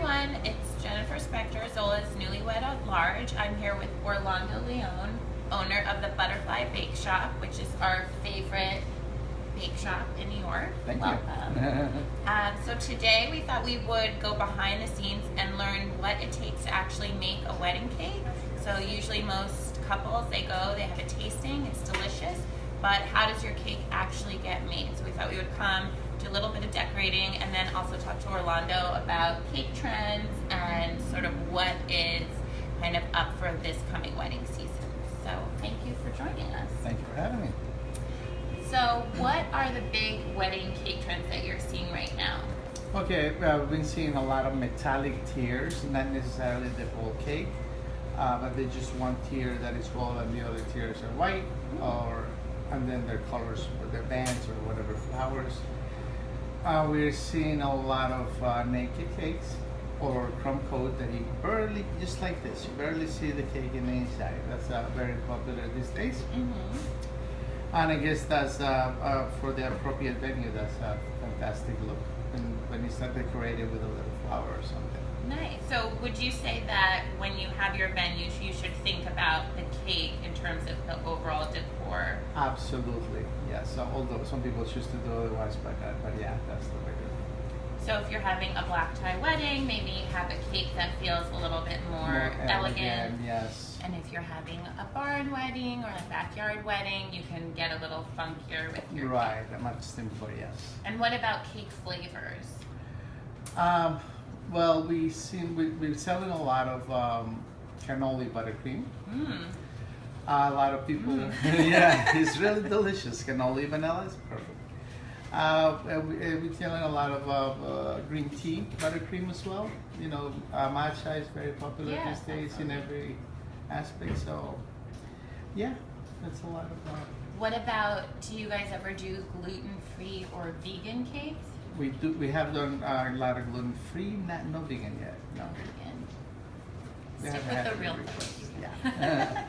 everyone, it's Jennifer Spector, Zola's newlywed at large. I'm here with Orlando Leone, owner of the Butterfly Bakeshop, which is our favorite bake shop in New York. Thank Welcome. you. So today we thought we would go behind the scenes and learn what it takes to actually make a wedding cake. So usually most couples, they have a tasting, it's delicious, but how does your cake actually get made? So we thought we would come, do a little bit of decorating, and then also talk to Orlando about cake trends and sort of what is kind of up for this coming wedding season. So thank you for joining us. Thank you for having me. So what are the big wedding cake trends that you're seeing right now? Okay, we've been seeing a lot of metallic tiers, not necessarily the whole cake, but they just one tier that is gold and the other tiers are white, and then their colors for their bands or whatever flowers. We're seeing a lot of naked cakes or crumb coat that you barely, just like this, you barely see the cake in the inside. That's very popular these days. Mm-hmm. And I guess that's for the appropriate venue, that's a fantastic look. And when it's not decorated with a little flower or something. Nice. So would you say that when you have your venues, you should think about the cake in terms of the overall decor? Absolutely, yes. So, although some people choose to do otherwise, but yeah, that's the way to do it. So if you're having a black tie wedding, maybe have a cake that feels a little bit more elegant. Yes. And if you're having a barn wedding or a backyard wedding, you can get a little funkier with your Right, cake. much simpler, yes. And what about cake flavors? Well, we're selling a lot of cannoli buttercream. Mm. A lot of people, yeah, it's really delicious. Cannoli vanilla is perfect. We're selling a lot of green tea buttercream as well. You know, matcha is very popular these days in every aspect. So, yeah, that's a lot of. What about, do you guys ever do gluten-free or vegan cakes? We do. We have done a lot of gluten-free, no vegan yet. No. Vegan. Stick with the real things. Yeah.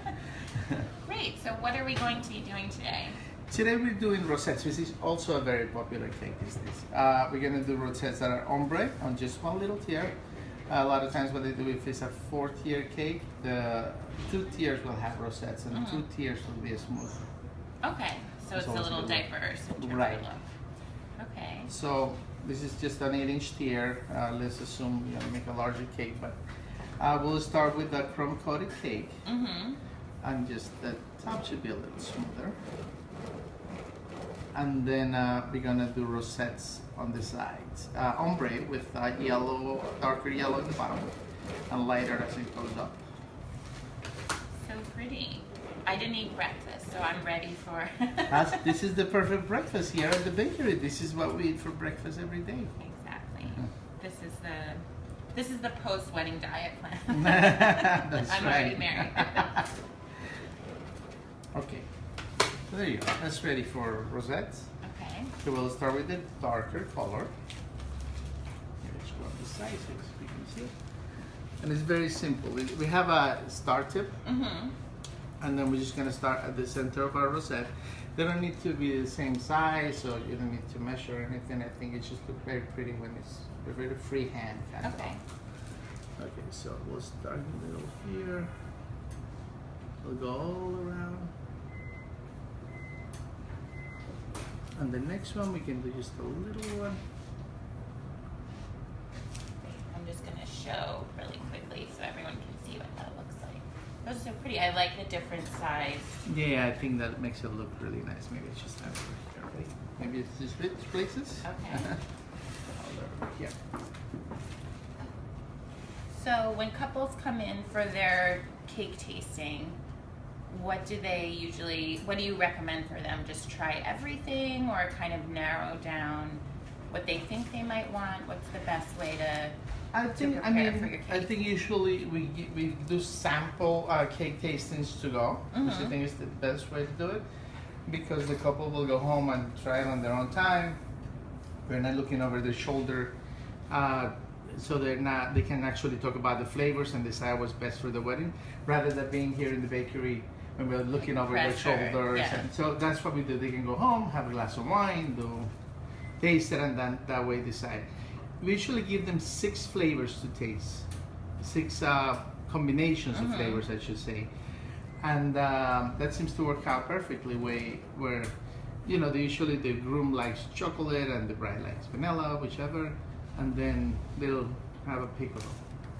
Great. So what are we going to be doing today? Today we're doing rosettes, which is also a very popular cake these days. We're going to do rosettes that are ombre on just one little tier. A lot of times what they do, if it's a 4-tier cake, the 2 tiers will have rosettes and 2 tiers will be smooth. Okay, so it's a little diverse in terms of look. Okay. So this is just an 8-inch tier. Let's assume you're going to make a larger cake, but we'll start with the crumb coated cake. Mm-hmm. And just the top should be a little smoother. And then we're gonna do rosettes on the sides. Ombre with yellow, darker yellow at the bottom, and lighter as it goes up. So pretty. I didn't eat breakfast, so I'm ready for. This is the perfect breakfast here at the bakery. This is what we eat for breakfast every day. Exactly. This is the post-wedding diet plan. That's I'm already married. Okay, so there you go. That's ready for rosettes. Okay. So we'll start with the darker color. Let's go on the side so we can see. And it's very simple. We have a star tip, and then we're just going to start at the center of our rosette. They don't need to be the same size, so you don't need to measure anything. I think it just looks very pretty when it's a very freehand kind of. Okay, so we'll start in the middle here. We'll go all around. And the next one we can do just a little one. I'm just going to show really quickly so everyone can see what that looks like. Those are so pretty. I like the different size. Yeah, I think that makes it look really nice. Maybe it's just not right. Maybe it's just switch places. Okay. Yeah. So when couples come in for their cake tasting, what do you recommend for them? Just try everything or kind of narrow down what they think they might want? What's the best way to prepare for your cake? I think usually we do sample cake tastings to go, which I think is the best way to do it, because the couple will go home and try it on their own time. We're not looking over their shoulder, so they can actually talk about the flavors and decide what's best for the wedding, rather than being here in the bakery when we're looking over their shoulders. Yeah. And so that's what we do. They can go home, have a glass of wine, taste it, and then that way decide. we usually give them 6 flavors to taste, 6 combinations of flavors, I should say, and that seems to work out perfectly. Where you know, usually the groom likes chocolate and the bride likes vanilla, whichever, and then they'll have a piccolo.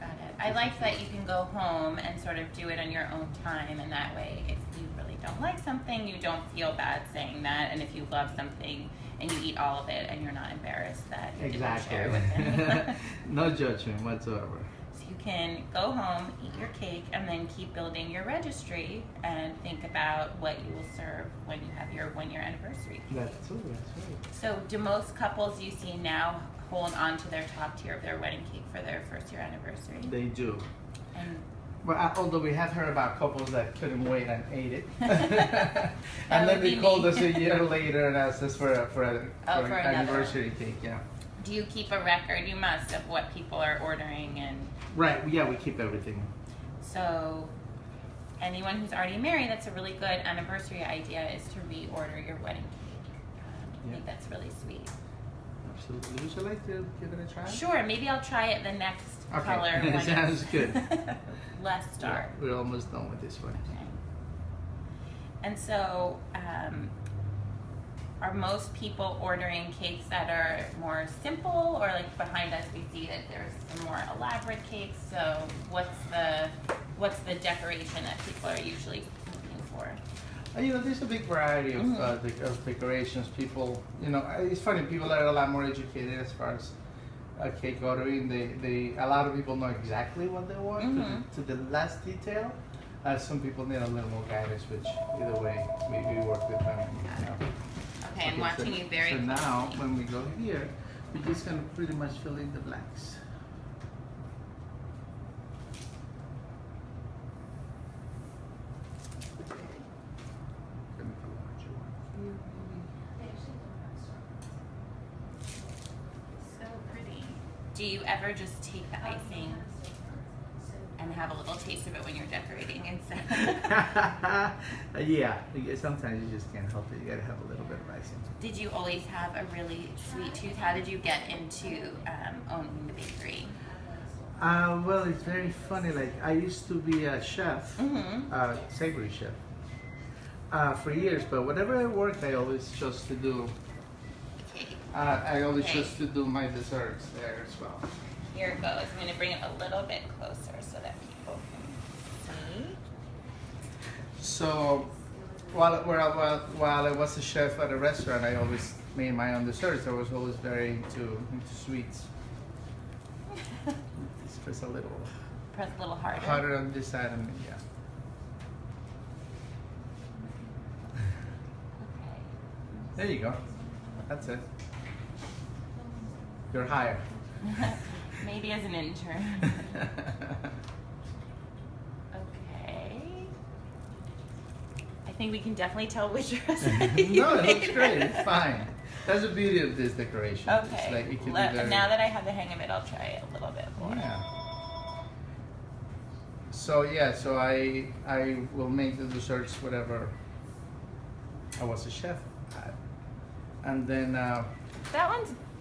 Got it. I like that you can go home and sort of do it on your own time, and that way, if you really don't like something, you don't feel bad saying that, and if you love something and you eat all of it, and you're not embarrassed that you didn't share it with anyone. No judgment whatsoever. So you can go home, eat your cake, and then keep building your registry and think about what you will serve when you have your 1-year anniversary. That's true, that's right. So do most couples you see now hold on to their top tier of their wedding cake for their 1st year anniversary? They do. And Well, although we have heard about couples that couldn't wait and ate it, and then they called us a year later and asked us for an anniversary cake. Yeah. do you keep a record? You must, of what people are ordering and. Right. Yeah, we keep everything. So, anyone who's already married, that's a really good anniversary idea, is to reorder your wedding cake. I think that's really sweet. Absolutely. Would you like to give it a try? Sure. Maybe I'll try it the next color. When sounds good. Less dark. Yeah, we're almost done with this one. Okay. And so, are most people ordering cakes that are more simple, or like behind us we see that there's some more elaborate cakes? So what's the decoration that people are usually looking for? You know, there's a big variety of decorations. People, you know, it's funny. People are a lot more educated as far as cake ordering. A lot of people know exactly what they want to the last detail. Some people need a little more guidance, which either way we work with them. You know. Okay, I'm watching you very closely. So now, when we go here, we're just gonna pretty much fill in the blanks. So pretty. Do you ever just take the icing and have a little taste of it when you're decorating instead? Yeah, sometimes you just can't help it. You gotta have a little bit of icing. Did you always have a really sweet tooth? How did you get into owning the bakery? Well, it's very funny. Like, I used to be a chef, savory chef, for years. But whenever I worked, I always chose to do. I always chose to do my desserts there as well. Here it goes. I'm going to bring it a little bit closer so that people can see. So, while I was a chef at a restaurant, I always made my own desserts. I was always very into sweets. It's just a little. Press a little harder. Harder on this side, and yeah. Okay. There you go. That's it. You're hired. Maybe as an intern. Okay. I think we can definitely tell which recipe you No, it made. looks great. It's fine. That's the beauty of this decoration. Okay. It's like it can be Now that I have the hang of it, I'll try it a little bit more. Yeah. So yeah, so I will make the desserts whatever I was a chef at, and then.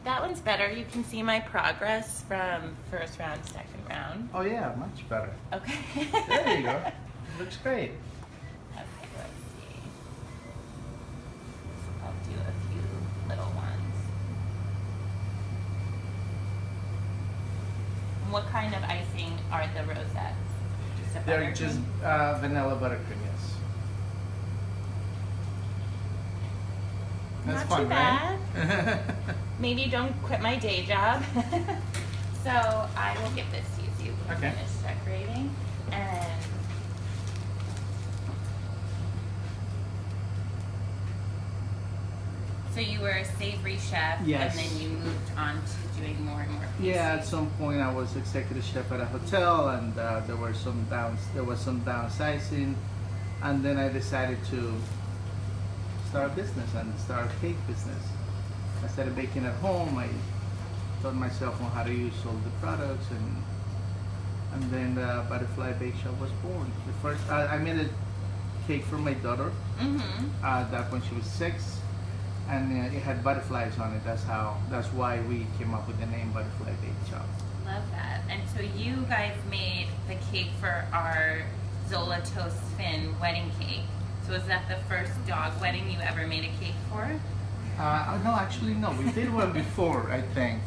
That one's better. You can see my progress from first round, second round. Oh yeah, much better. Okay. There you go. Looks great. Okay, let's see. I'll do a few little ones. And what kind of icing are the rosettes? Just a They're buttercream? just vanilla buttercream, yes. That's Not fun, too bad. right? Maybe don't quit my day job. So I will give this to you so you can finish decorating. And so you were a savory chef, Yes. and then you moved on to doing more and more pastries. Yeah, at some point I was executive chef at a hotel, and there was some downsizing, and then I decided to start a business and start a cake business. I started baking at home. I taught myself on how to use all the products, and then Butterfly Bakeshop was born. The first I made a cake for my daughter. That when she was 6, and it had butterflies on it. That's why we came up with the name Butterfly Bakeshop. Love that. And so you guys made the cake for our Zola Toast Fin wedding cake. So was that the first dog wedding you ever made a cake for? No, actually no. We did one before, I think,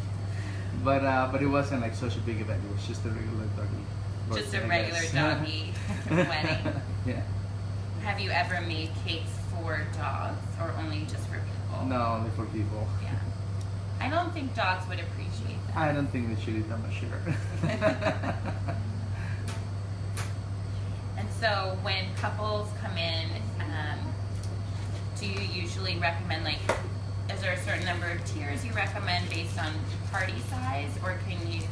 but it wasn't like such a big event. It was just a regular doggy. Just a regular doggy wedding. Yeah. Have you ever made cakes for dogs or only just for people? No, only for people. Yeah. I don't think dogs would appreciate that. I don't think they should eat them, sure. And so when couples come in, do you usually recommend, like, is there a certain number of tiers you recommend based on party size, or can you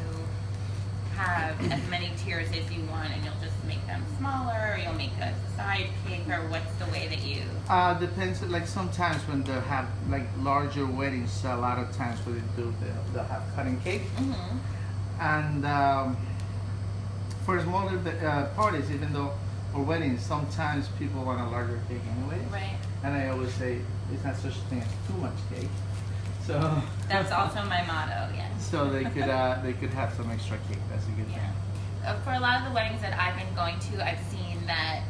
have as many tiers as you want and you'll just make them smaller, or you'll make a side cake, or what's the way that you? Depends. Like sometimes when they have like larger weddings, a lot of times what they do, they'll have cutting cake, and for smaller parties, even though or weddings, sometimes people want a larger cake anyway. Right. And I always say it's not such a thing as too much cake. So that's also my motto. Yes. So they could have some extra cake. That's a good thing. For a lot of the weddings that I've been going to, I've seen that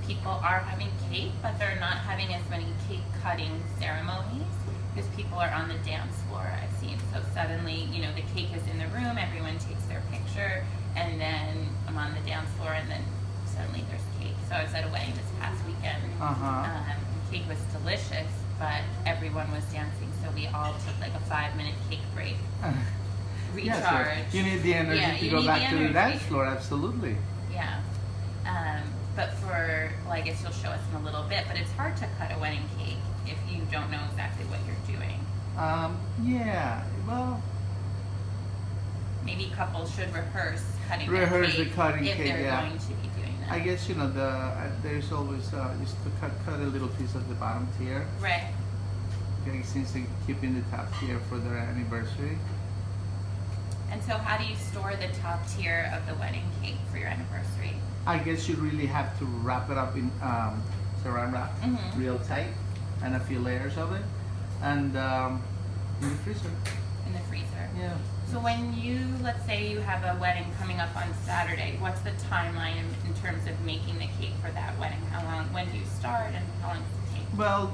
people are having cake, but they're not having as many cake cutting ceremonies because people are on the dance floor. I've seen. So suddenly, you know, the cake is in the room, everyone takes their picture, and then I'm on the dance floor, and then suddenly there's cake. So I was at a wedding this past weekend. The cake was delicious, but everyone was dancing, so we all took like a 5-minute cake break. Recharge. Yeah, so you need the energy to go back to the dance floor, absolutely. Yeah. But for, well, I guess you'll show us in a little bit, but it's hard to cut a wedding cake if you don't know exactly what you're doing. Yeah, well. Maybe couples should rehearse cutting Rehearse the the cutting if cake, they're yeah. going to be doing that. I guess, you know, there's always just to cut a little piece of the bottom tier. Right. Okay, since they're keeping the top tier for their anniversary. And so how do you store the top tier of the wedding cake for your anniversary? I guess you really have to wrap it up in saran wrap, real tight, and a few layers of it, and in the freezer. In the freezer. Yeah. So when you, let's say you have a wedding coming up on Saturday, what's the timeline in terms of making the cake for that wedding? How long, when do you start, and how long does it take? Well,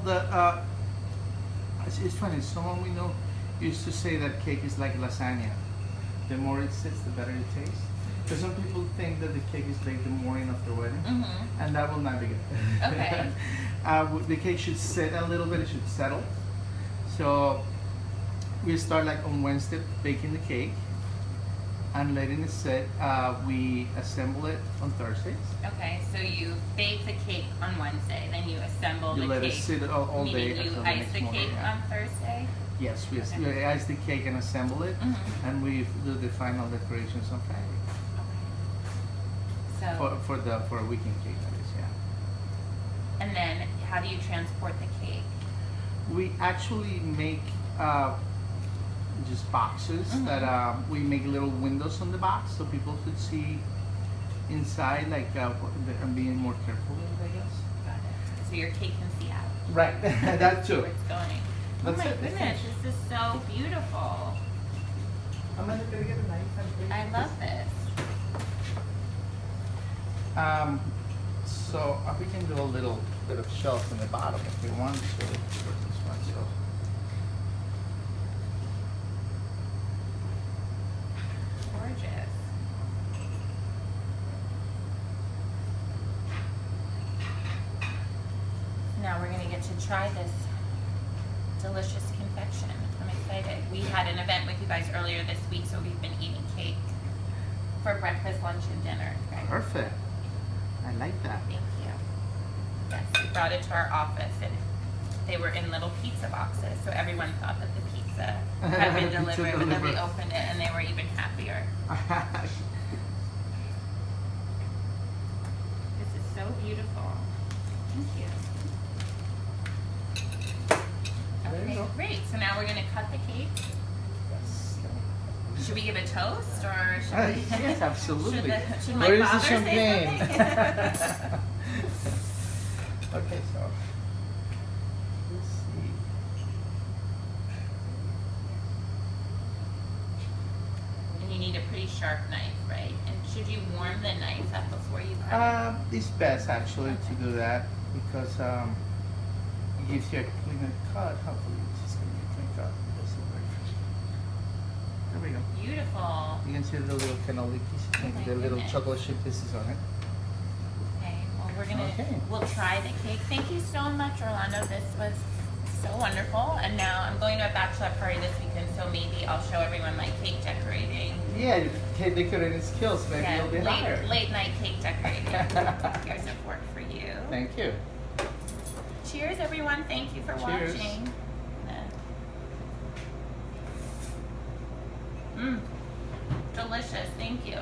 it's funny, someone we know used to say that cake is like lasagna. The more it sits, the better it tastes. Because some people think that the cake is like the morning of the wedding, and that will not be good. Okay. The cake should sit a little bit, it should settle. So we start like on Wednesday baking the cake and letting it sit. We assemble it on Thursdays. Okay, so you bake the cake on Wednesday, then you assemble the cake. You let it sit all day Meaning you until the ice next the morning. cake Yeah. on Thursday? Yes, we ice the cake and assemble it, and we do the final decorations on Friday. So, For a weekend cake, that is, yeah. and then how do you transport the cake? We actually make just boxes that we make little windows on the box so people could see inside, like and being more careful with it, I guess. Got it. So your cake can see out. Right, that too. Where it's going. That's oh my it. goodness, this is so beautiful. I'm gonna get a knife and I love this. So we can do a little bit of shelf in the bottom if we want to for this one. So. Gorgeous. Now we're going to get to try this delicious confection. I'm excited. We had an event with you guys earlier this week, so we've been eating cake for breakfast, lunch, and dinner. Right? Perfect. I like that. Thank you. Yes, we brought it to our office, and they were in little pizza boxes, so everyone thought that the pizza had been delivered, but then we opened it, and they were even happier. This is so beautiful. Thank you. Okay, great. So now we're going to cut the cake. Yes. Should we give a toast, or should we? Yes, absolutely. Should my Where is the father say champagne? something? Okay, so let's see. pretty sharp knife, right? And should you warm the knife up before you cut it? It's best actually to do that because it gives you a cleaner cut. Hopefully, it's just gonna be a clean cut. This will work. There we go. Beautiful. You can see the little cannoli pieces, my the little goodness. chocolate chip pieces on it. Okay, well we're gonna, Okay. we'll try the cake. Thank you so much, Orlando. This was so wonderful. And now I'm going to a bachelor party this weekend, so maybe I'll show everyone my cake decorating. Yeah, your cake decorating skills. Maybe Yeah, you'll be hired. late night cake decorating. Here's a fork for you. Thank you. Cheers, everyone. Thank you for Cheers. watching. Delicious. Thank you.